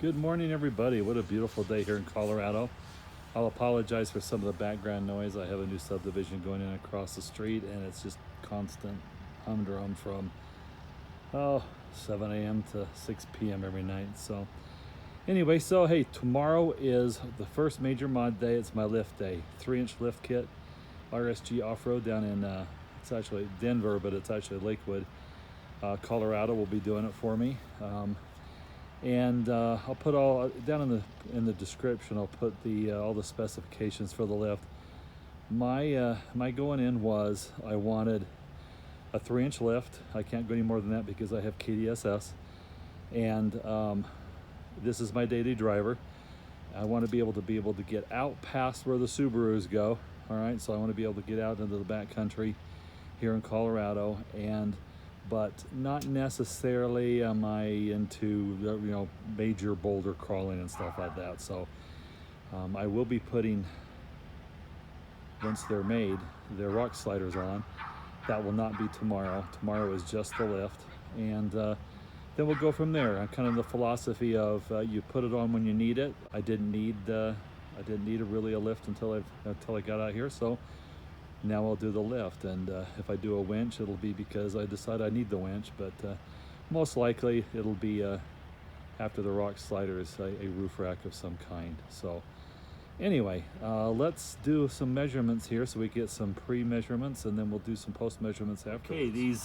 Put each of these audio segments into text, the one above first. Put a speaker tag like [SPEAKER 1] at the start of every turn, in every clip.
[SPEAKER 1] Good morning, everybody. What a beautiful day here in Colorado. I'll apologize for some of the background noise. I have a new subdivision going in across the street, and it's just constant humdrum from 7 a.m. to 6 p.m. every night. So anyway, hey, tomorrow is the first major mod day. It's my lift day. 3-inch lift kit, RSG Offroad down in it's actually Denver, but it's actually Lakewood, Colorado will be doing it for me. And I'll put all down in the description. I'll put all the specifications for the lift. My going in was I wanted a 3-inch lift. I can't go any more than that because I have KDSS, and this is my daily driver. I want to be able to get out past where the Subarus go. All right, so I want to be able to get out into the backcountry here in Colorado, but not necessarily am I into major boulder crawling and stuff like that. So I will be putting, once they're made, their rock sliders on. That will not be tomorrow. Tomorrow is just the lift, and then we'll go from there. I'm kind of the philosophy of you put it on when you need it. I didn't need really a lift until I got out here. So now I'll do the lift, and if I do a winch, it'll be because I decide I need the winch, but most likely it'll be after the rock sliders, a roof rack of some kind. So anyway, let's do some measurements here so we get some pre-measurements, and then we'll do some post-measurements after. Okay, these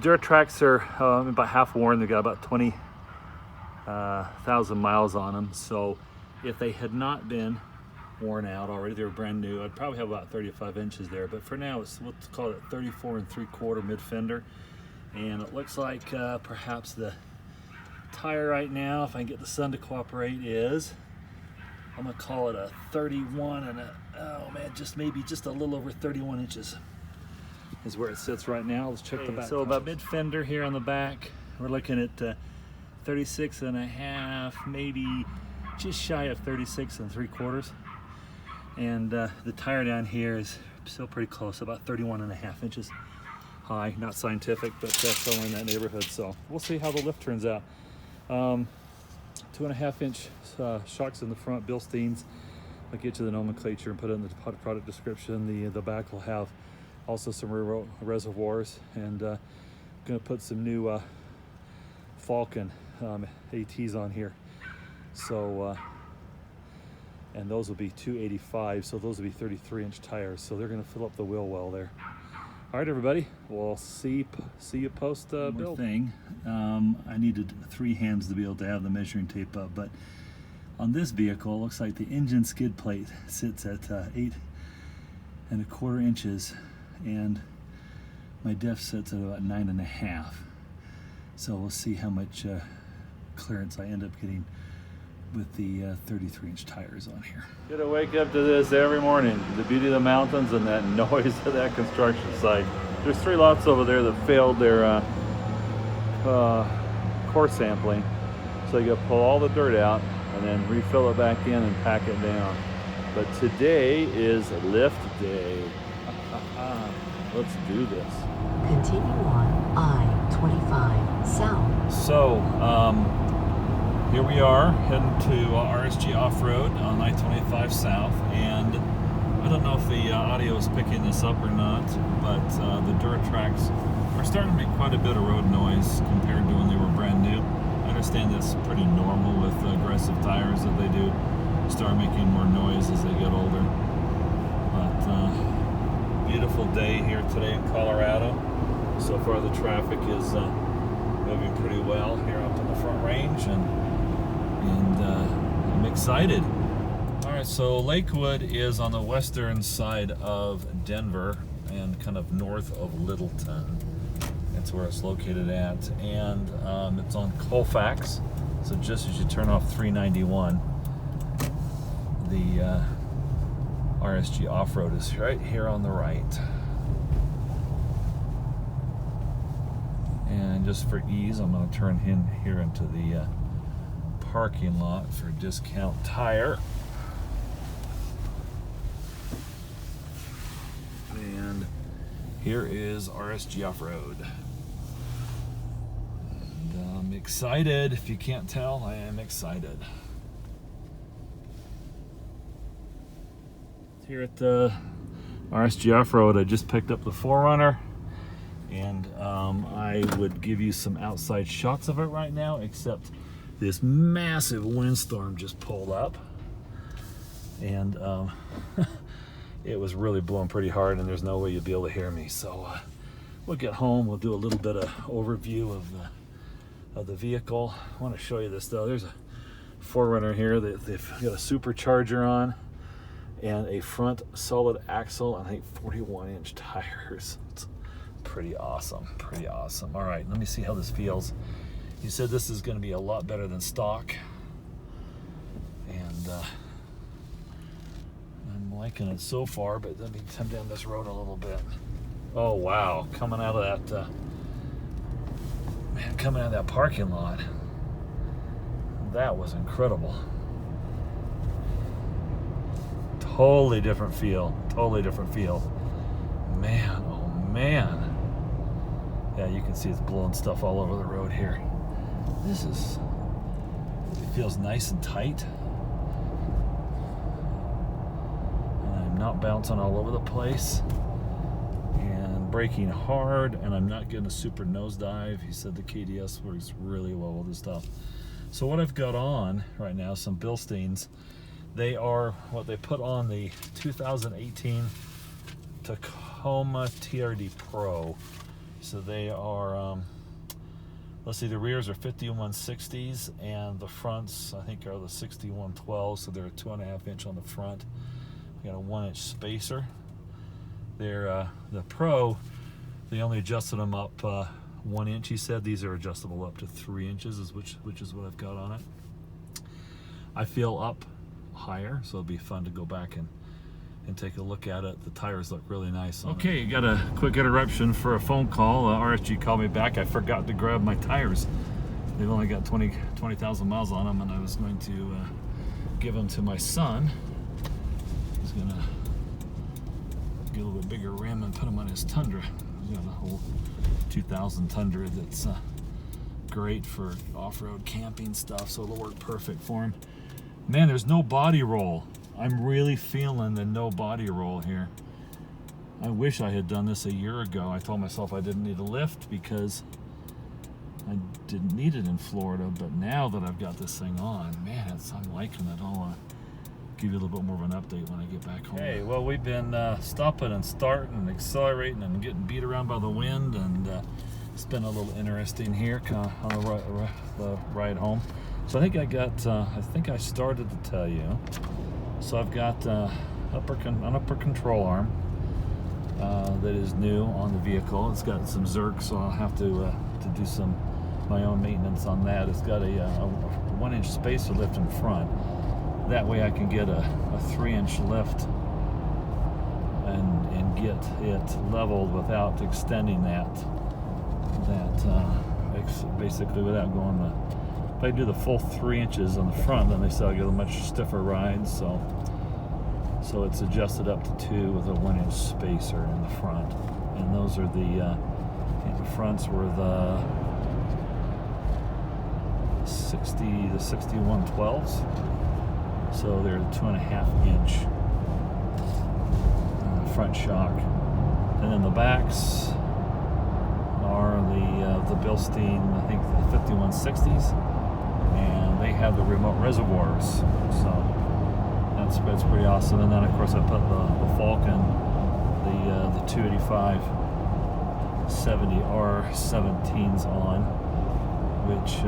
[SPEAKER 1] dirt tracks are about half worn. They've got about 20,000 miles on them, so if they had not been worn out already, they were brand new, I'd probably have about 35 inches there, but for now let's call it 34 3/4 mid fender. And it looks like perhaps the tire right now, if I can get the sun to cooperate, is, I'm gonna call it a 31 and maybe just a little over 31 inches is where it sits right now. Let's check the back. So about mid fender here on the back, we're looking at 36 and a half, maybe just shy of 36 3/4. And the tire down here is still pretty close, about 31 and a half inches high. Not scientific, but somewhere in that neighborhood. So we'll see how the lift turns out. 2.5 inch shocks in the front, Bilsteins. I'll get you the nomenclature and put it in the product description. The back will have also some rear reservoirs, and gonna put some new Falken ATs on here. So and those will be 285, so those will be 33-inch tires, so they're going to fill up the wheel well there. All right, everybody, we'll see you post build. Thing, I needed 3 hands to be able to have the measuring tape up, but on this vehicle, it looks like the engine skid plate sits at 8 1/4 inches, and my diff sits at about 9 1/2. So we'll see how much clearance I end up getting with the 33-inch tires on here. Gotta wake up to this every morning. The beauty of the mountains and that noise of that construction site. There's 3 lots over there that failed their core sampling. So you gotta pull all the dirt out and then refill it back in and pack it down. But today is lift day. Let's do this.
[SPEAKER 2] Continue on I-25 south.
[SPEAKER 1] So, here we are heading to RSG Offroad on I-25 South, and I don't know if the audio is picking this up or not, but the dirt tracks are starting to make quite a bit of road noise compared to when they were brand new. I understand that's pretty normal with aggressive tires, that they do start making more noise as they get older. But beautiful day here today in Colorado. So far the traffic is moving pretty well here up in the Front Range, and I'm excited. All right, so Lakewood is on the western side of Denver and kind of north of Littleton. That's where it's located at, and it's on Colfax. So just as you turn off 391, the RSG Offroad is right here on the right. And just for ease, I'm going to turn in here into the parking lot for Discount Tire. And here is RSG Offroad. And excited. If you can't tell, I am excited. Here at the RSG Offroad, I just picked up the 4Runner, and I would give you some outside shots of it right now, except this massive windstorm just pulled up, and it was really blowing pretty hard, and there's no way you'll be able to hear me. So we'll get home, we'll do a little bit of overview of the vehicle. I want to show you this though. There's a 4Runner here that they've got a supercharger on and a front solid axle, and I think 41-inch tires. It's pretty awesome, pretty awesome. All right, let me see how this feels. You said this is going to be a lot better than stock, and I'm liking it so far, but let me come down this road a little bit. Oh wow, coming out of that coming out of that parking lot, that was incredible. Totally different feel, totally different feel. Man, oh man. Yeah, you can see it's blowing stuff all over the road here. It feels nice and tight. And I'm not bouncing all over the place. And braking hard, and I'm not getting a super nosedive. He said the KDSS works really well with this stuff. So what I've got on right now, some Bilsteins. They are what they put on the 2018 Tacoma TRD Pro. So they are, let's see, the rears are 5160s, and the fronts, I think, are the 6112s. So they're a 2.5 inch on the front. We got a 1-inch spacer. They're the Pro. They only adjusted them up 1 inch. He said these are adjustable up to 3 inches, which is what I've got on it. I feel up higher, so it'll be fun to go back and take a look at it. The tires look really nice on it. Got a quick interruption for a phone call. RSG called me back. I forgot to grab my tires. They've only got 20,000 miles on them, and I was going to give them to my son. He's gonna get a little bit bigger rim and put them on his Tundra. He's got a whole 2000 Tundra that's great for off-road camping stuff, so it'll work perfect for him. Man, there's no body roll. I'm really feeling the no body roll here. I wish I had done this a year ago. I told myself I didn't need a lift because I didn't need it in Florida, but now that I've got this thing on, man, I'm liking it. I'll give you a little bit more of an update when I get back home. Hey, well, we've been stopping and starting and accelerating and getting beat around by the wind, and it's been a little interesting here on the ride home. So I think I started to tell you. So I've got an upper control arm that is new on the vehicle. It's got some Zerk, so I'll have to do my own maintenance on that. It's got a 1-inch spacer lift in front. That way I can get a 3-inch lift and get it leveled without extending that basically without going if I do the full 3 inches on the front, then they say I'll get a much stiffer ride. So it's adjusted up to 2 with a 1-inch spacer in the front. And those are I think the fronts were the 6112s. So they're the 2.5 inch front shock. And then the backs are the Bilstein, I think the 5160s. And they have the remote reservoirs, so that's pretty awesome. And then of course I put the Falken, the 285 70 R17s on, which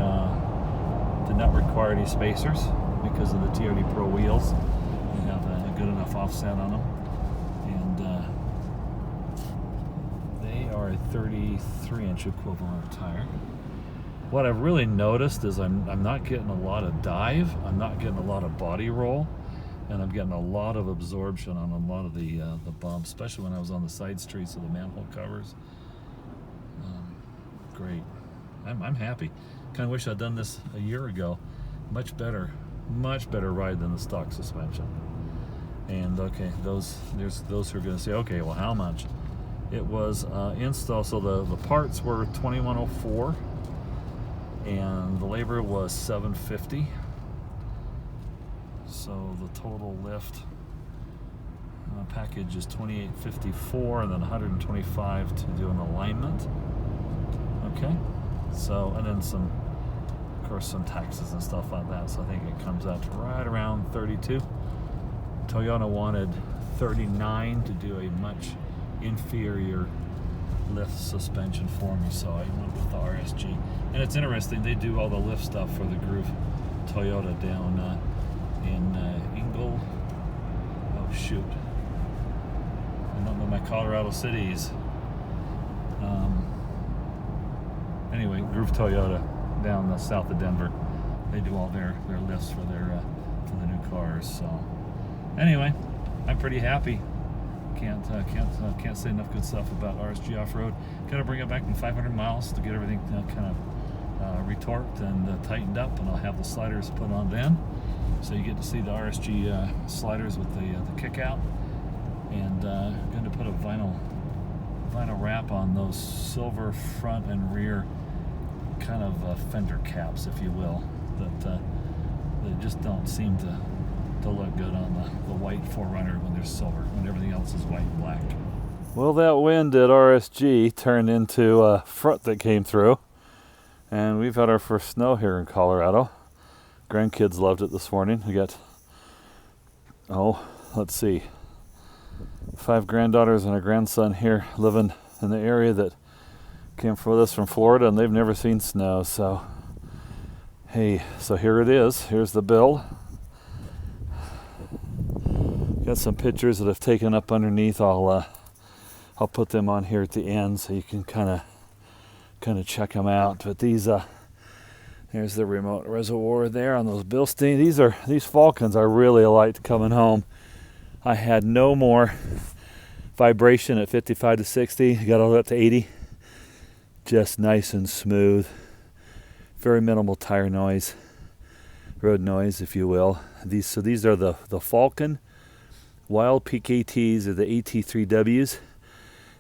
[SPEAKER 1] did not require any spacers because of the TRD Pro wheels. They have a good enough offset on them, and they are a 33-inch equivalent tire. What I've really noticed is I'm not getting a lot of dive, I'm not getting a lot of body roll, and I'm getting a lot of absorption on a lot of the bumps, especially when I was on the side streets of the manhole covers. Great. I'm happy. Kind of wish I'd done this a year ago. Much better ride than the stock suspension. And okay, there's those who are going to say, okay, well, how much? It was installed, so the parts were $2104. and the labor was $750. So the total lift package is $28.54, and then $125 to do an alignment. Okay, so, and then some, of course, some taxes and stuff like that. So I think it comes out to right around $32. Toyota wanted $39 to do a much inferior lift suspension for me, so I went with the RSG. And it's interesting, they do all the lift stuff for the Groove Toyota down in Ingle. Oh shoot, I don't know my Colorado cities. Anyway, Groove Toyota down south of Denver. They do all their lifts for the new cars. So anyway, I'm pretty happy. Can't say enough good stuff about RSG Offroad. Gotta bring it back in 500 miles to get everything kind of retorqued and tightened up, and I'll have the sliders put on then. So you get to see the RSG sliders with the kick out, and going to put a vinyl wrap on those silver front and rear kind of fender caps, if you will, that they just don't seem to look good on the white 4Runner when there's silver, when everything else is white and black. Well, that wind at RSG turned into a front that came through, and we've had our first snow here in Colorado. Grandkids loved it this morning. We got, let's see, 5 granddaughters and a grandson here living in the area that came with us from Florida, and they've never seen snow. So hey, so here it is. Here's the build. Got some pictures that I've taken up underneath. I'll put them on here at the end so you can kind of check them out. But these there's the remote reservoir there on those Bilstein. These Falkens I really liked coming home. I had no more vibration at 55 to 60. Got all the way up to 80. Just nice and smooth. Very minimal tire noise, road noise, if you will. These are the Falken Wild PKTs, or the AT3Ws,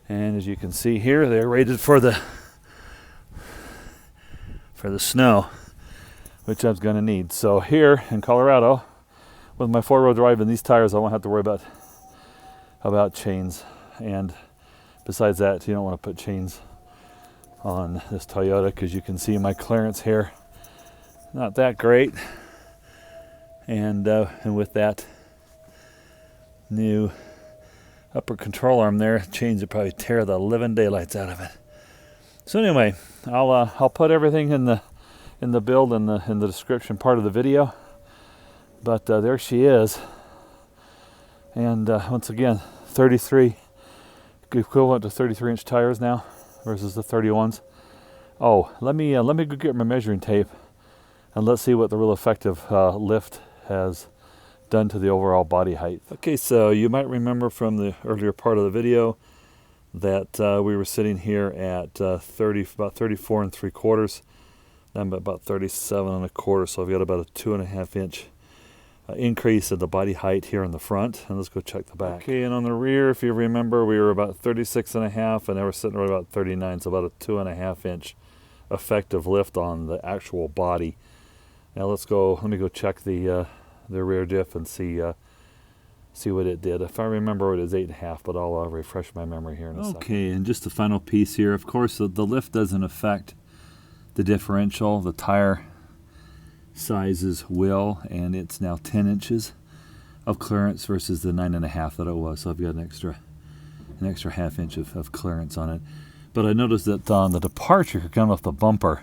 [SPEAKER 1] and as you can see here, they're rated for the snow, which I'm going to need. So here in Colorado, with my 4-wheel drive and these tires, I won't have to worry about chains. And besides that, you don't want to put chains on this Toyota, because you can see my clearance here, not that great. And with that new upper control arm there, chains would probably tear the living daylights out of it. So anyway, I'll put everything in the build and in the description part of the video. But there she is, and once again, 33, equivalent to 33-inch tires now versus the 31s. Oh, let me go get my measuring tape, and let's see what the real effective lift has done to the overall body height. Okay, so you might remember from the earlier part of the video that we were sitting here at about 34 3/4. I'm about 37 1/4, so I've got about a 2.5 inch increase in the body height here in the front. And let's go check the back. Okay, and on the rear, if you remember, we were about 36.5, and now we're sitting right about 39, so about a 2.5 inch effective lift on the actual body. Now let me go check the rear diff and see what it did. If I remember, it was 8.5, but I'll refresh my memory here in a second. Okay, and just the final piece here. Of course, the lift doesn't affect the differential. The tire sizes will, and it's now 10 inches of clearance versus the 9.5 that it was. So I've got an extra half inch of clearance on it. But I noticed that on the departure coming off the bumper,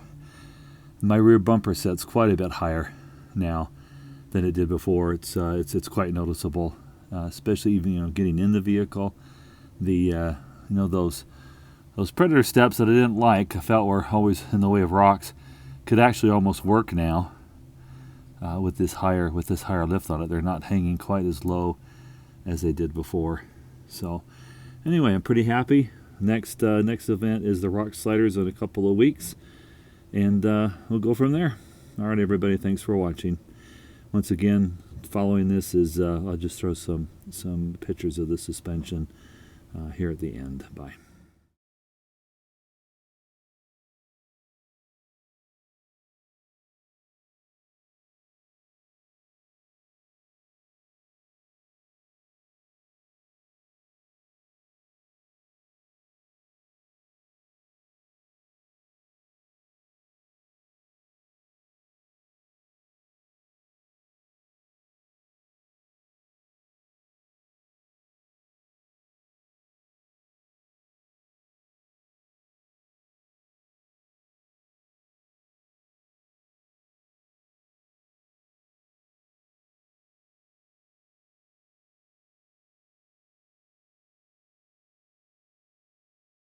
[SPEAKER 1] my rear bumper set's quite a bit higher now than it did before. It's quite noticeable, especially even getting in the vehicle. The those predator steps that I didn't like, I felt were always in the way of rocks, could actually almost work now with this higher lift on it. They're not hanging quite as low as they did before. So anyway, I'm pretty happy. Next event is the rock sliders in a couple of weeks, and we'll go from there. All right, everybody, thanks for watching. Once again, following this is I'll just throw some pictures of the suspension here at the end. Bye.